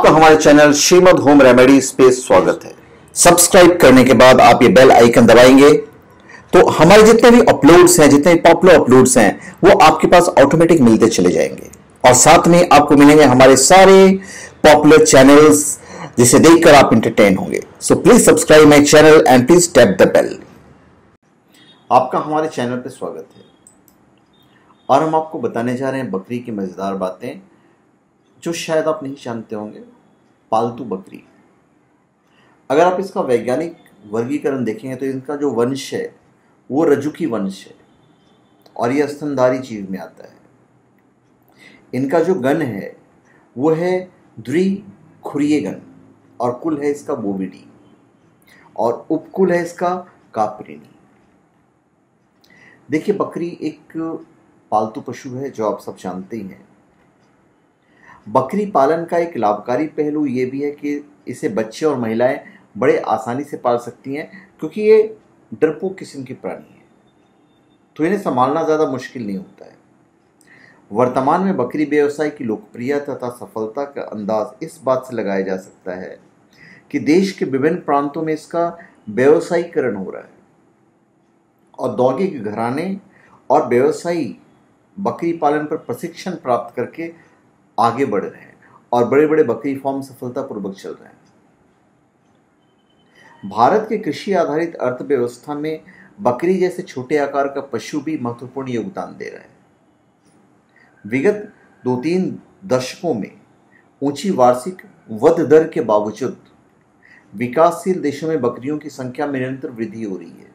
आपका हमारे channel Shrimad home remedies पे स्वागत है। सब्सक्राइब करने के बाद आप ये बेल आइकन दबाएंगे तो हमारे जितने भी अपलोड्स हैं, जितने पॉपुलर अपलोड्स हैं, वो आपके पास ऑटोमेटिक मिलते चले जाएंगे। और साथ में आपको मिलेंगे हमारे सारे पॉपुलर चैनल्स जिसे देखकर आप एंटरटेन होंगे। So please subscribe my channel and please tap the bell. आपका हमारे चैनल पे स्वागत है और हम आपको बताने जा रहे हैं बकरी की मजेदार बातें जो शायद आप नहीं जानते होंगे। पालतू बकरी, अगर आप इसका वैज्ञानिक वर्गीकरण देखेंगे तो इनका जो वंश है वो रजुकी वंश है और ये स्तनधारी जीव में आता है। इनका जो गण है वो है द्विखुरीय गण और कुल है इसका बोविडी और उपकुल है इसका कापरिनी। देखिए, बकरी एक पालतू पशु है जो आप सब जानते ही हैं। बकरी पालन का एक लाभकारी पहलू ये भी है कि इसे बच्चे और महिलाएं बड़े आसानी से पाल सकती हैं क्योंकि ये डरपोक किस्म की प्राणी है, तो इन्हें संभालना ज़्यादा मुश्किल नहीं होता है। वर्तमान में बकरी व्यवसाय की लोकप्रियता तथा सफलता का अंदाज इस बात से लगाया जा सकता है कि देश के विभिन्न प्रांतों में इसका व्यवसायीकरण हो रहा है। औद्योगिक घराने और व्यवसायी बकरी पालन पर प्रशिक्षण प्राप्त करके आगे बढ़ रहे हैं और बड़े बड़े बकरी फार्म सफलतापूर्वक चल रहे हैं। भारत के कृषि आधारित अर्थव्यवस्था में बकरी जैसे छोटे आकार का पशु भी महत्वपूर्ण योगदान दे रहा है। विगत 2-3 दशकों में ऊंची वार्षिक वध दर के बावजूद विकासशील देशों में बकरियों की संख्या में निरंतर वृद्धि हो रही है।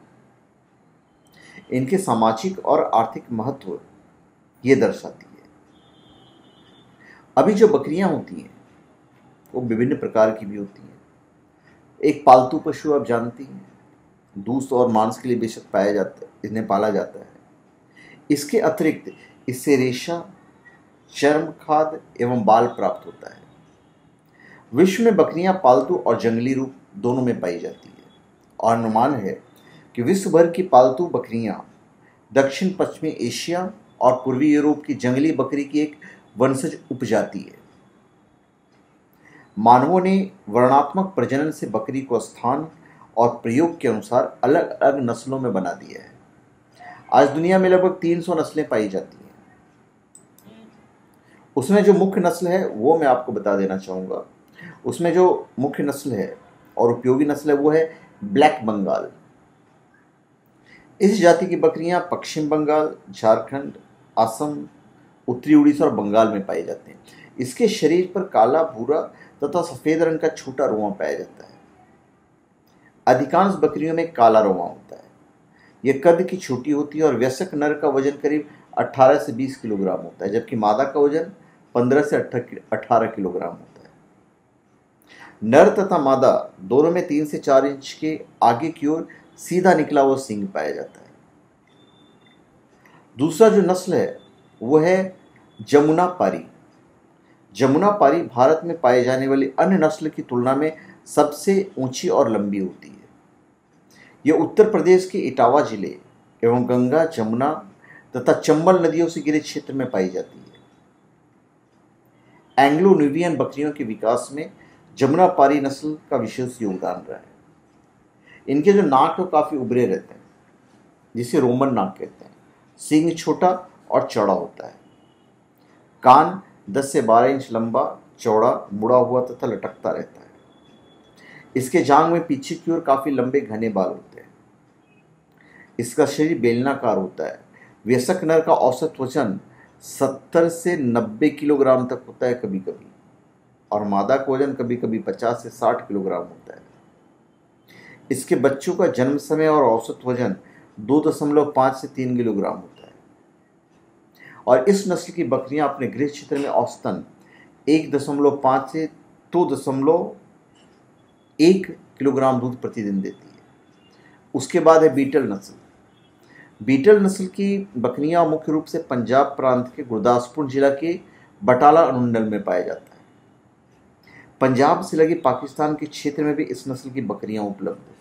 इनके सामाजिक और आर्थिक महत्व ये दर्शाती है। अभी जो बकरियां होती हैं वो विभिन्न प्रकार की भी होती हैं। एक पालतू पशु आप जानती हैं, दूध और मांस के लिए बेशक पाया जाता है, इन्हें पाला जाता है। इसके अतिरिक्त इससे रेशा, चर्म, खाद एवं बाल प्राप्त होता है। विश्व में बकरियां पालतू और जंगली रूप दोनों में पाई जाती है और अनुमान है कि विश्व भर की पालतू बकरियां दक्षिण पश्चिमी एशिया और पूर्वी यूरोप की जंगली बकरी की एक वंशज उपजाति है। मानवों ने वर्णात्मक प्रजनन से बकरी को स्थान और प्रयोग के अनुसार अलग अलग नस्लों में बना दिया है। आज दुनिया में लगभग 300 नस्लें पाई जाती हैं। उसमें जो मुख्य नस्ल है वो मैं आपको बता देना चाहूँगा। उसमें जो मुख्य नस्ल है और उपयोगी नस्ल है वो है ब्लैक बंगाल। इस जाति की बकरियां पश्चिम बंगाल, झारखंड, असम, उत्तरी उड़ीसा और बंगाल में पाए जाते हैं। इसके शरीर पर काला, भूरा तथा सफेद रंग का छोटा रोंवा पाया जाता है। अधिकांश बकरियों में काला रोंवा होता है। यह कद की छोटी होती है और वयस्क नर का वजन करीब 18 से 20 किलोग्राम होता है, जबकि मादा का वजन 15 से 18 किलोग्राम होता है। नर तथा मादा दोनों में 3 से 4 इंच के आगे की ओर सीधा निकला हुआ सींग पाया जाता है। दूसरा जो नस्ल है वो है जमुना पारी। जमुना पारी भारत में पाए जाने वाली अन्य नस्ल की तुलना में सबसे ऊंची और लंबी होती है। यह उत्तर प्रदेश के इटावा जिले एवं गंगा, जमुना तथा चंबल नदियों से घिरे क्षेत्र में पाई जाती है। एंग्लो न्यूबियन बकरियों के विकास में जमुना पारी नस्ल का विशेष योगदान रहा है। इनके जो नाक है काफ़ी उभरे रहते हैं, जिसे रोमन नाक कहते हैं। सींग छोटा और चौड़ा होता है। कान 10 से 12 इंच लंबा, चौड़ा, मुड़ा हुआ तथा लटकता रहता है। इसके जांघ में पीछे की ओर काफ़ी लंबे घने बाल होते हैं। इसका शरीर बेलनाकार होता है। वयस्क नर का औसत वजन 70 से 90 किलोग्राम तक होता है कभी कभी, और मादा का वजन कभी कभी 50 से 60 किलोग्राम होता है। इसके बच्चों का जन्म समय और औसत वजन 2.5 से 3 किलोग्राम होता है। और इस नस्ल की बकरियां अपने गृह क्षेत्र में औसतन 1.5 से 2.1 किलोग्राम दूध प्रतिदिन देती है। उसके बाद है बीटल नस्ल। बीटल नस्ल की बकरियां मुख्य रूप से पंजाब प्रांत के गुरदासपुर जिला के बटाला अनुमंडल में पाया जाता है। पंजाब से लगे पाकिस्तान के क्षेत्र में भी इस नस्ल की बकरियां उपलब्ध हैं।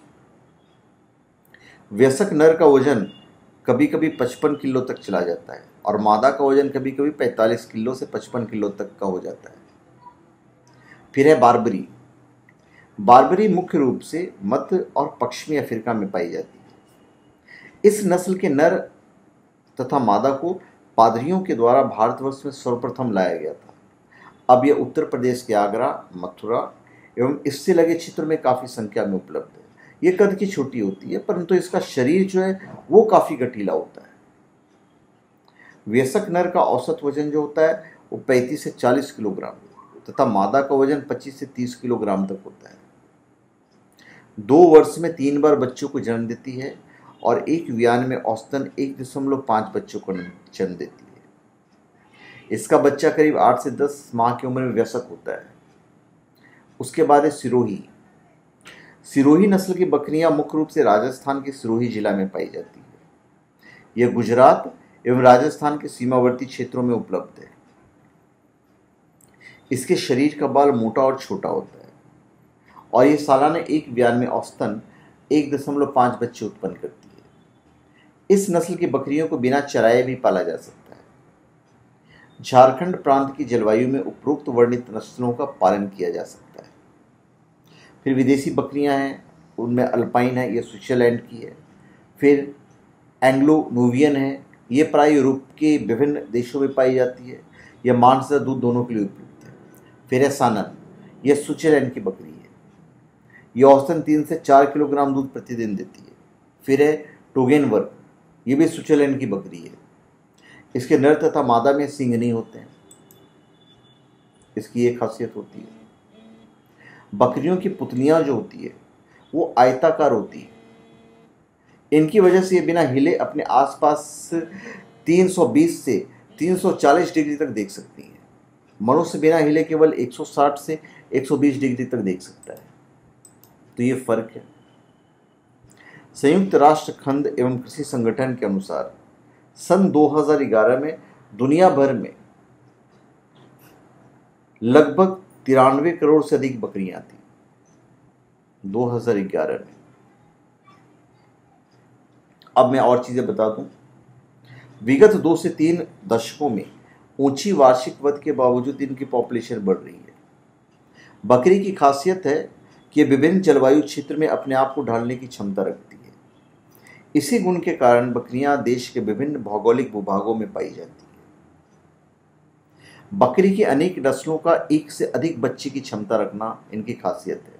वयस्क नर का वजन कभी कभी 55 किलो तक चला जाता है और मादा का वजन कभी कभी 45 किलो से 55 किलो तक का हो जाता है। फिर है बार्बरी। बार्बरी मुख्य रूप से मध्य और पश्चिमी अफ्रीका में पाई जाती है। इस नस्ल के नर तथा मादा को पादरियों के द्वारा भारतवर्ष में सर्वप्रथम लाया गया था। अब यह उत्तर प्रदेश के आगरा, मथुरा एवं इससे लगे क्षेत्र में काफ़ी संख्या में उपलब्ध है। ये कद की छोटी होती है, परंतु इसका शरीर जो है वो काफ़ी गठीला होता है। वयस्क नर का औसत वजन जो होता है वो 35 से 40 किलोग्राम तथा मादा का वजन 25 से 30 किलोग्राम तक होता है। 2 वर्ष में 3 बार बच्चों को जन्म देती है और एक व्यान में औसतन 1.5 बच्चों को जन्म देती है। इसका बच्चा करीब 8 से 10 माह की उम्र में वयस्क होता है। उसके बाद है सिरोही। सिरोही नस्ल की बकरियां मुख्य रूप से राजस्थान के सिरोही जिला में पाई जाती है। यह गुजरात एवं राजस्थान के सीमावर्ती क्षेत्रों में उपलब्ध है। इसके शरीर का बाल मोटा और छोटा होता है और यह सालाना एक व्यान में औसतन 1.5 बच्चे उत्पन्न करती है। इस नस्ल की बकरियों को बिना चराए भी पाला जा सकता है। झारखंड प्रांत की जलवायु में उपरोक्त वर्णित नस्लों का पालन किया जा सकता है। फिर विदेशी बकरियां हैं, उनमें अल्पाइन है, यह स्विट्जरलैंड की है। फिर एंग्लो नूवियन है, ये प्राय यूरोप के विभिन्न देशों में पाई जाती है। यह मांस तथा दूध दोनों के लिए उपयुक्त है। फिर है सानन, यह स्विट्जरलैंड की बकरी है। यह औसतन 3 से 4 किलोग्राम दूध प्रतिदिन देती है। फिर है टोगेनवर्क, ये भी स्विट्जरलैंड की बकरी है। इसके नर तथा मादा में सींग नहीं होते हैं। इसकी एक खासियत होती है, बकरियों की पुतलियां जो होती है वो आयताकार होती है। इनकी वजह से ये बिना हिले अपने आसपास 320 से 340 डिग्री तक देख सकती हैं। मनुष्य बिना हिले केवल 160 से 120 डिग्री तक देख सकता है। तो ये फर्क है। संयुक्त राष्ट्र खंड एवं कृषि संगठन के अनुसार सन 2011 में दुनिया भर में लगभग 93 करोड़ से अधिक बकरियां थी। 2011 में। अब मैं और चीजें बता दूं। विगत 2 से 3 दशकों में ऊंची वार्षिक वध के बावजूद इनकी पॉपुलेशन बढ़ रही है। बकरी की खासियत है कि विभिन्न जलवायु क्षेत्र में अपने आप को ढालने की क्षमता रखती है। इसी गुण के कारण बकरियां देश के विभिन्न भौगोलिक भूभागों में पाई जाती है। बकरी की अनेक नस्लों का एक से अधिक बच्चे की क्षमता रखना इनकी खासियत है।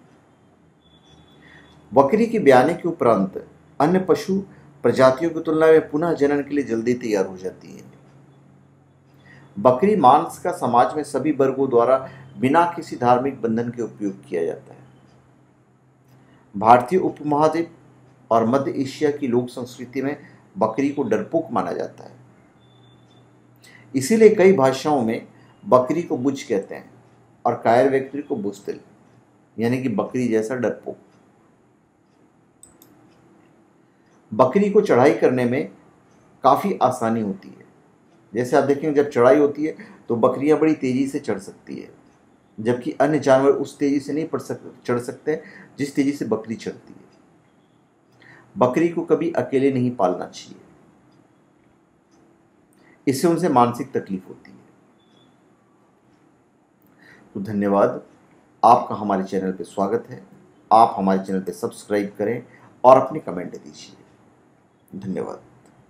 बकरी के ब्याने के उपरांत अन्य पशु प्रजातियों की तुलना में पुनः जनन के लिए जल्दी तैयार हो जाती है। बकरी मांस का समाज में सभी वर्गों द्वारा बिना किसी धार्मिक बंधन के उपयोग किया जाता है। भारतीय उपमहाद्वीप और मध्य एशिया की लोक संस्कृति में बकरी को डरपोक माना जाता है। इसीलिए कई भाषाओं में बकरी को बुज कहते हैं और कायर व्यक्ति को बुज़दिल, यानी कि बकरी जैसा डरपोक। बकरी को चढ़ाई करने में काफ़ी आसानी होती है। जैसे आप देखेंगे, जब चढ़ाई होती है तो बकरियां बड़ी तेज़ी से चढ़ सकती है, जबकि अन्य जानवर उस तेज़ी से नहीं चढ़ सकते जिस तेज़ी से बकरी चढ़ती है। बकरी को कभी अकेले नहीं पालना चाहिए, इससे उनसे मानसिक तकलीफ होती है। तो धन्यवाद, आपका हमारे चैनल पे स्वागत है। आप हमारे चैनल पे सब्सक्राइब करें और अपने कमेंट दीजिए। धन्यवाद।